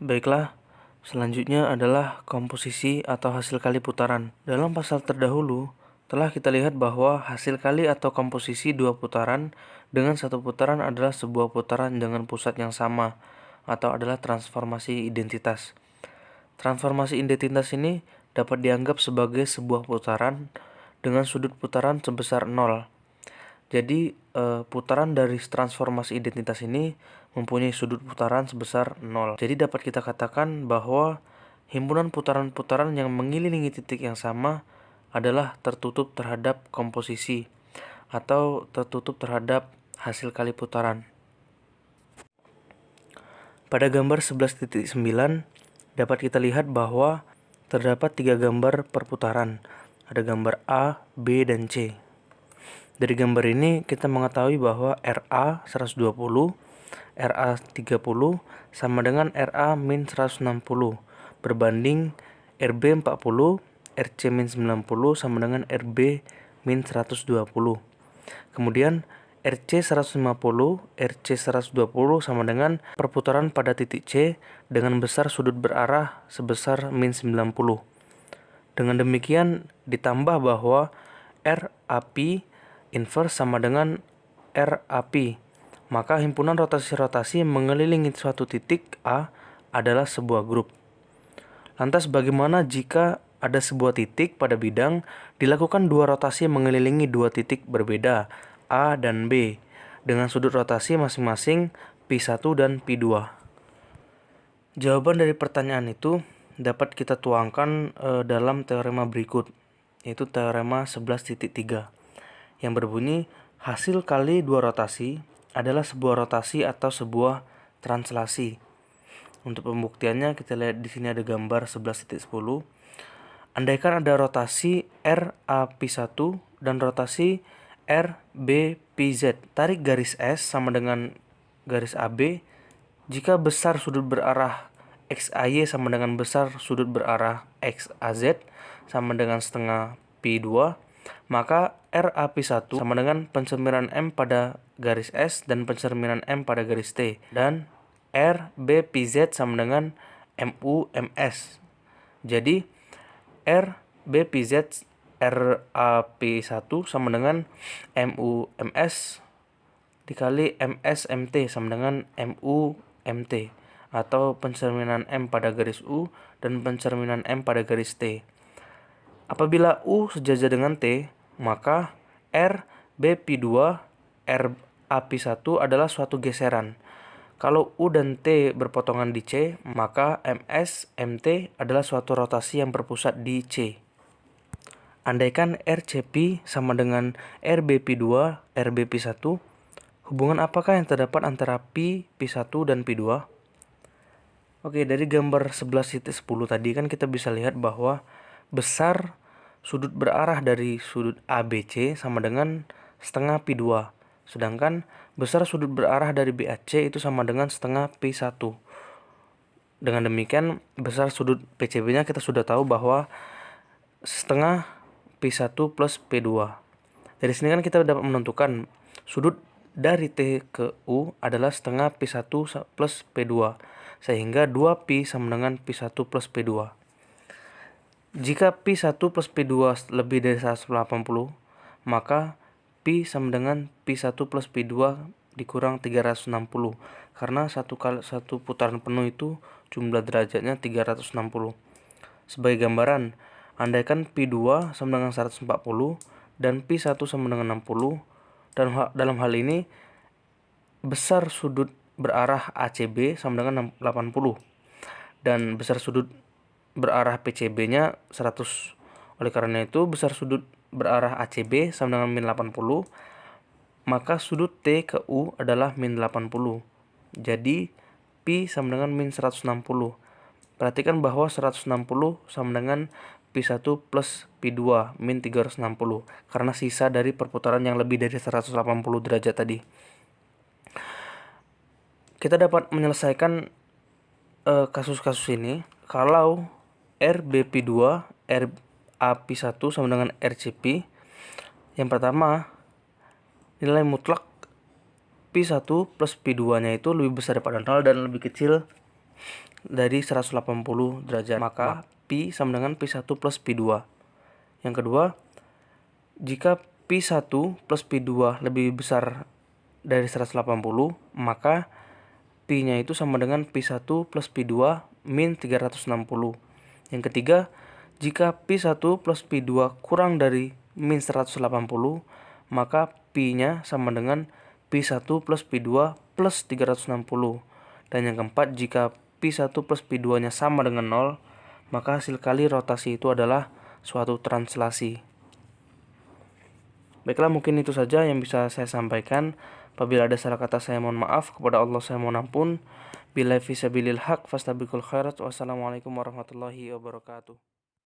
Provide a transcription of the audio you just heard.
Baiklah, selanjutnya adalah komposisi atau hasil kali putaran. Dalam pasal terdahulu, telah kita lihat bahwa hasil kali atau komposisi dua putaran dengan satu putaran adalah sebuah putaran dengan pusat yang sama, atau adalah transformasi identitas. Transformasi identitas ini dapat dianggap sebagai sebuah putaran dengan sudut putaran sebesar 0. Jadi, putaran dari transformasi identitas ini mempunyai sudut putaran sebesar 0. Jadi dapat kita katakan bahwa himpunan putaran-putaran yang mengelilingi titik yang sama adalah tertutup terhadap komposisi atau tertutup terhadap hasil kali putaran. Pada gambar 11.9 dapat kita lihat bahwa terdapat 3 gambar perputaran. Ada gambar A, B, dan C. Dari gambar ini kita mengetahui bahwa RA 120, RA 30 sama dengan RA min 160 berbanding RB 40, RC min 90 sama dengan RB min 120. Kemudian RC 150, RC 120 sama dengan perputaran pada titik C dengan besar sudut berarah sebesar min 90. Dengan demikian ditambah bahwa RAP inverse sama dengan RAP, maka himpunan rotasi-rotasi mengelilingi suatu titik A adalah sebuah grup. Lantas bagaimana jika ada sebuah titik pada bidang dilakukan dua rotasi mengelilingi dua titik berbeda A dan B dengan sudut rotasi masing-masing P1 dan P2? Jawaban dari pertanyaan itu dapat kita tuangkan dalam teorema berikut, yaitu teorema 11.3. yang berbunyi hasil kali dua rotasi adalah sebuah rotasi atau sebuah translasi. Untuk pembuktiannya kita lihat di sini ada gambar 11.10. Andaikan ada rotasi RAP1 dan rotasi RBPZ, tarik garis S sama dengan garis AB jika besar sudut berarah XAY sama dengan besar sudut berarah XAZ sama dengan setengah P2, maka RAP1 sama dengan pencerminan M pada garis S dan pencerminan M pada garis T, dan RBPZ sama dengan MU/MS. Jadi RBPZ RAP1 sama dengan MU/MS dikali MS/MT sama dengan MU/MT, atau pencerminan M pada garis U dan pencerminan M pada garis T. Apabila U sejajar dengan T, maka RBP2 RAP1 adalah suatu geseran. Kalau U dan T berpotongan di C, maka MS/MT adalah suatu rotasi yang berpusat di C. Andaikan RCP sama dengan RBP2 RBP1, hubungan apakah yang terdapat antara P1 dan P2? Oke, dari gambar 11.10 tadi kan kita bisa lihat bahwa besar sudut berarah dari sudut ABC sama dengan setengah P2. Sedangkan besar sudut berarah dari BAC itu sama dengan setengah P1. Dengan demikian besar sudut PCB-nya kita sudah tahu bahwa setengah P1 plus P2. Dari sini kan kita dapat menentukan sudut dari T ke U adalah setengah P1 plus P2. Sehingga 2P sama dengan P1 plus P2. Jika P1 plus P2 lebih dari 180, maka P sama dengan P1 plus P2 dikurang 360. Karena satu putaran penuh itu jumlah derajatnya 360. Sebagai gambaran, andaikan P2 sama dengan 140 dan P1 sama dengan 60, dan dalam hal ini besar sudut berarah ACB sama dengan 80 dan besar sudut berarah PCB-nya 100. Oleh karena itu besar sudut berarah ACB sama dengan min 80, maka sudut T ke U adalah min 80. Jadi P sama dengan min 160. Perhatikan bahwa 160 sama dengan P1 plus P2 min 360 karena sisa dari perputaran yang lebih dari 180 derajat tadi. Kita dapat menyelesaikan kasus-kasus ini kalau RBP2 RAP1 sama dengan RCP. Yang pertama, nilai mutlak P1 plus P2 nya itu lebih besar daripada 0 dan lebih kecil dari 180 derajat. Maka pi sama dengan pi1 plus pi2. Yang kedua, jika pi1 plus pi2 lebih besar dari 180, maka pi-nya itu sama dengan pi1 plus pi2 min 360. Yang ketiga, jika pi1 plus pi2 kurang dari min 180, maka pi-nya sama dengan pi1 plus pi2 plus 360. Dan yang keempat, jika pi1 plus pi2-nya sama dengan 0, maka hasil kali rotasi itu adalah suatu translasi. Baiklah, mungkin itu saja yang bisa saya sampaikan. Apabila ada salah kata, saya mohon maaf. Kepada Allah saya mohon ampun. Billahi fisabilil haq fastabiqul khairat. Wassalamualaikum warahmatullahi wabarakatuh.